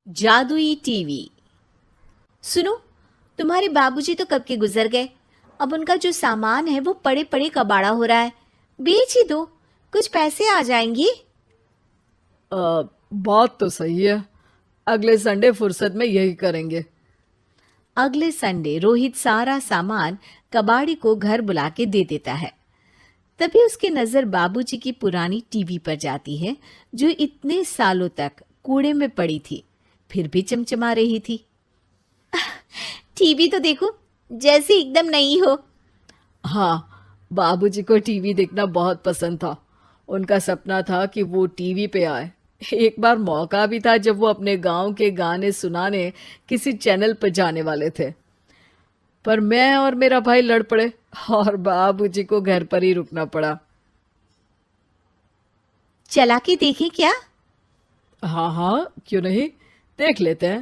जादुई टीवी। सुनो, तुम्हारे बाबूजी तो कब के गुजर गए। अब उनका जो सामान है वो पड़े पड़े कबाड़ा हो रहा है। बेच ही दो, कुछ पैसे आ जाएंगी। बात तो सही है। अगले संडे फुर्सत में यही करेंगे। अगले संडे रोहित सारा सामान कबाड़ी को घर बुला के दे देता है। तभी उसकी नजर बाबूजी की पुरानी टीवी पर जाती है, जो इतने सालों तक कूड़े में पड़ी थी, फिर भी चमचमा रही थी। टीवी तो देखो, जैसे एकदम नई हो। हाँ, बाबूजी को टीवी देखना बहुत पसंद था। उनका सपना था कि वो टीवी पे आए। एक बार मौका भी था जब वो अपने गांव के गाने सुनाने किसी चैनल पर जाने वाले थे, पर मैं और मेरा भाई लड़ पड़े और बाबूजी को घर पर ही रुकना पड़ा। चला के देखें क्या? हाँ हाँ, क्यों नहीं, देख लेते हैं।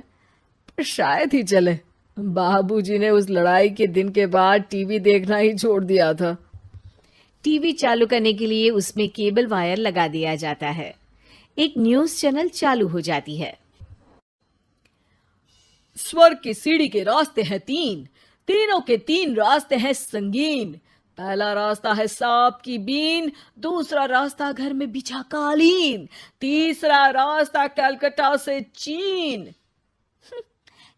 पर शायद ही चले। बाबूजी ने उस लड़ाई के दिन के बाद टीवी देखना ही छोड़ दिया था। टीवी चालू करने के लिए उसमें केबल वायर लगा दिया जाता है। एक न्यूज चैनल चालू हो जाती है। स्वर्ग की सीढ़ी के रास्ते हैं तीन, तीनों के तीन रास्ते हैं संगीन। पहला रास्ता है सांप की बीन, दूसरा रास्ता घर में बिछा कालीन, तीसरा रास्ता कलकत्ता से चीन।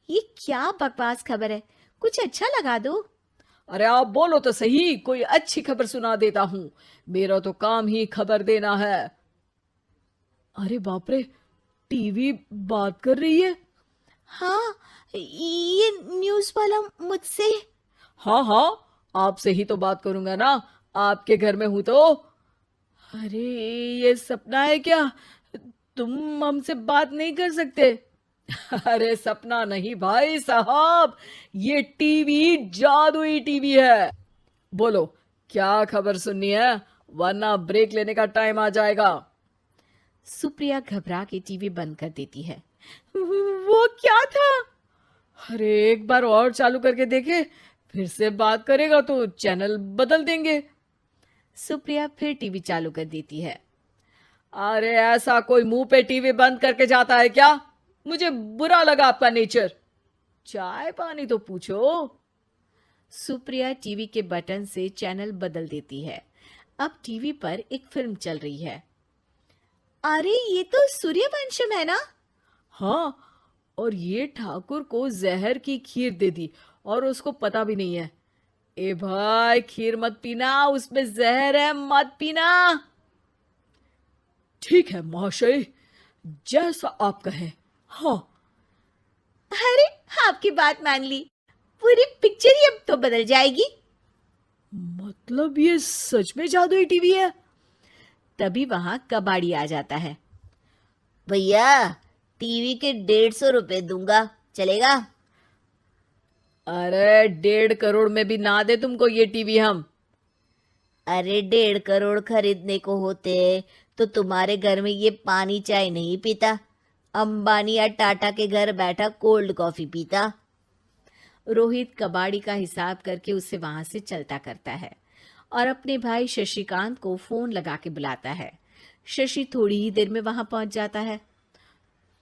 ये क्या बकवास खबर है, कुछ अच्छा लगा दो। अरे आप बोलो तो सही, कोई अच्छी खबर सुना देता हूं। मेरा तो काम ही खबर देना है। अरे बाप रे, टीवी बात कर रही है। हाँ, ये न्यूज वाला मुझसे। हाँ हाँ, आपसे ही तो बात करूंगा ना, आपके घर में हूं तो। अरे, ये सपना है क्या? तुम हमसे बात नहीं कर सकते? अरे सपना नहीं भाई साहब, ये टीवी जादुई टीवी है। बोलो, क्या खबर सुननी है, वरना ब्रेक लेने का टाइम आ जाएगा। सुप्रिया घबरा के टीवी बंद कर देती है। वो क्या था? अरे एक बार और चालू करके देखे, फिर से बात करेगा तो चैनल बदल देंगे। सुप्रिया फिर टीवी चालू कर देती है। अरे ऐसा कोई मुंह पे टीवी बंद करके जाता है क्या? मुझे बुरा लगा आपका नेचर। चाय पानी तो पूछो। सुप्रिया टीवी के बटन से चैनल बदल देती है। अब टीवी पर एक फिल्म चल रही है। अरे ये तो सूर्यवंशम है ना? हाँ, और ये ठाकुर को जहर की खीर दे दी और उसको पता भी नहीं है। ए भाई, खीर मत पीना, उसमें जहर है, मत पीना। ठीक है महाशय, जैसा आप कहें। हाँ। अरे, आपकी बात मान ली, पूरी पिक्चर ही अब तो बदल जाएगी। मतलब ये सच में जादुई टीवी है? तभी वहां कबाड़ी आ जाता है। भैया, टीवी के 150 रुपए दूंगा, चलेगा? अरे 1.5 करोड़ में भी ना दे तुमको ये टीवी हम। अरे 1.5 करोड़ खरीदने को होते तो तुम्हारे घर में ये पानी चाय नहीं पीता, अंबानी या टाटा के घर बैठा कोल्ड कॉफी पीता। रोहित कबाड़ी का हिसाब करके उसे वहां से चलता करता है और अपने भाई शशिकांत को फोन लगा के बुलाता है। शशि थोड़ी ही देर में वहां पहुंच जाता है।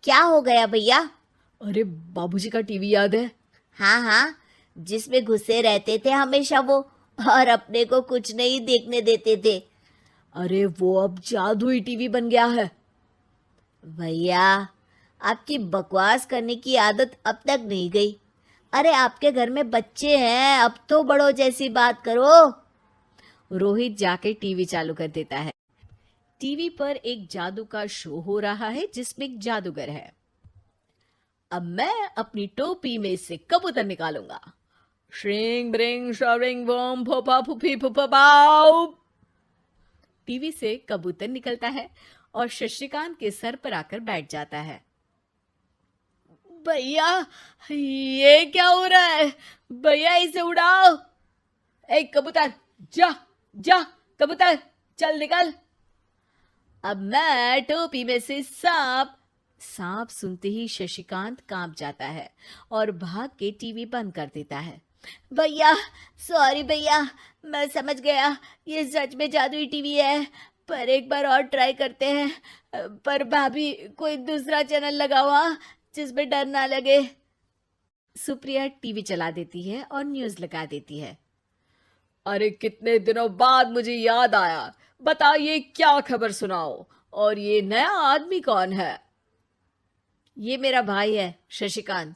क्या हो गया भैया? अरे बाबूजी का टीवी याद है? हाँ हाँ, जिसमें घुसे रहते थे हमेशा वो, और अपने को कुछ नहीं देखने देते थे। अरे वो अब जादुई टीवी बन गया है। भैया, आपकी बकवास करने की आदत अब तक नहीं गई। अरे आपके घर में बच्चे हैं, अब तो बड़ों जैसी बात करो। रोहित जाके टीवी चालू कर देता है। टीवी पर एक जादू का शो हो रहा है जिसमें एक जादूगर है। अब मैं अपनी टोपी में से कबूतर निकालूंगा। श्रिंग ब्रिंग शरिंग बम फोपा फुफी फुफा पाउ। टीवी से कबूतर निकलता है और शशिकांत के सर पर आकर बैठ जाता है। भैया, ये क्या हो रहा है? भैया इसे उड़ाओ। ए कबूतर, जा जा, कबूतर चल निकल। अब मैं टोपी में से सांप सुनते ही शशिकांत कांप जाता है और भाग के टीवी बंद कर देता है। भैया, सॉरी भैया, मैं समझ गया ये सच में जादुई टीवी है, पर एक बार और ट्राई करते हैं। पर भाभी, कोई दूसरा चैनल लगाओ। हाँ, जिसमें डर ना लगे। सुप्रिया टीवी चला देती है और न्यूज लगा देती है। अरे कितने दिनों बाद मुझे याद आया, बताइए क्या खबर सुनाओ। और ये नया आदमी कौन है? ये मेरा भाई है शशिकांत।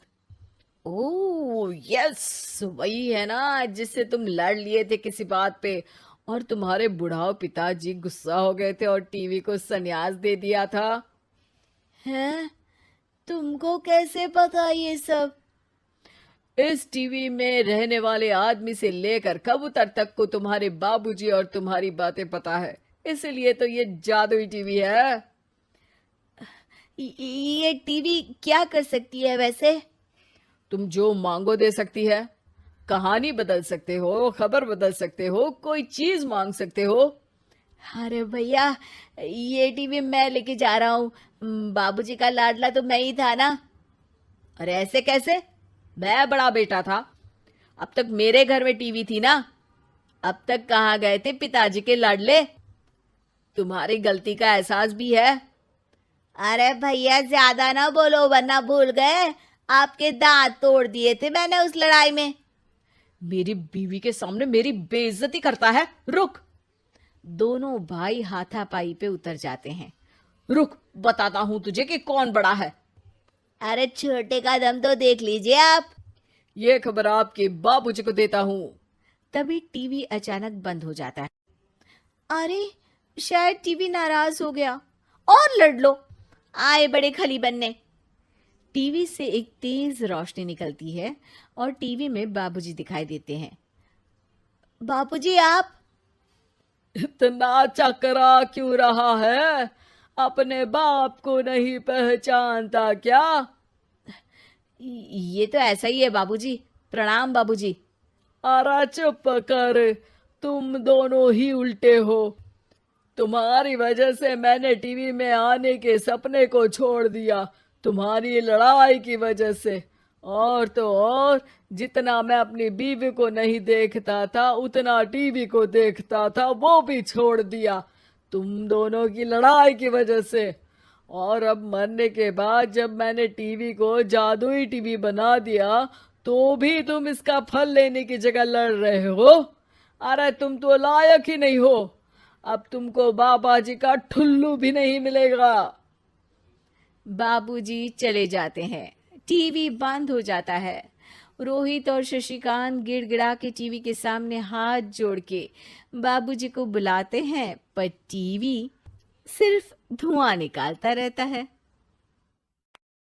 ओह यस, वही है ना जिससे तुम लड़ लिए थे किसी बात पे, और तुम्हारे बुढ़ाओ पिताजी गुस्सा हो गए थे और टीवी को संन्यास दे दिया था। हैं? तुमको कैसे पता ये सब? इस टीवी में रहने वाले आदमी से लेकर कबूतर तक को तुम्हारे बाबूजी और तुम्हारी बातें पता है, इसलिए तो ये जादुई टीवी है। ये टीवी क्या कर सकती है वैसे? तुम जो मांगो दे सकती है, कहानी बदल सकते हो, खबर बदल सकते हो, कोई चीज मांग सकते हो। अरे भैया, ये टीवी मैं लेके जा रहा हूँ। बाबूजी का लाडला तो मैं ही था ना। अरे ऐसे कैसे? मैं बड़ा बेटा था, अब तक मेरे घर में टीवी थी ना। अब तक कहाँ गए थे पिताजी के लाडले? तुम्हारी गलती का एहसास भी है। अरे भैया ज्यादा ना बोलो वरना भूल गए, आपके दांत तोड़ दिए थे मैंने उस लड़ाई में। मेरी बीवी के सामने मेरी बेइज्जती करता है। रुक, दोनों भाई हाथापाई पे उतर जाते हैं। रुक, बताता हूं तुझे कि कौन बड़ा है। अरे छोटे का दम तो देख लीजिए आप। ये खबर आपके बाबूजी को देता हूं। तभी टीवी अचानक बंद हो जाता है। अरे शायद टीवी नाराज हो गया। और लड़ लो, आए बड़े खली बनने। टीवी से एक तेज रोशनी निकलती है और टीवी में बाबूजी दिखाई देते हैं। बापूजी आप? इतना चकरा क्यों रहा है? अपने बाप को नहीं पहचानता क्या? ये तो ऐसा ही है बाबूजी। प्रणाम बाबूजी। अरे चुप कर, तुम दोनों ही उल्टे हो। तुम्हारी वजह से मैंने टीवी में आने के सपने को छोड़ दिया, तुम्हारी लड़ाई की वजह से। और तो और, जितना मैं अपनी बीवी को नहीं देखता था उतना टीवी को देखता था, वो भी छोड़ दिया तुम दोनों की लड़ाई की वजह से। और अब मरने के बाद जब मैंने टीवी को जादुई टीवी बना दिया तो भी तुम इसका फल लेने की जगह लड़ रहे हो। अरे तुम तो लायक ही नहीं हो, अब तुमको बाबा जी का ठुल्लू भी नहीं मिलेगा। बाबूजी चले जाते हैं। टीवी बंद हो जाता है। रोहित और शशिकांत गिड़गिड़ा के टीवी के सामने हाथ जोड़ के बाबूजी को बुलाते हैं, पर टीवी सिर्फ धुआं निकालता रहता है।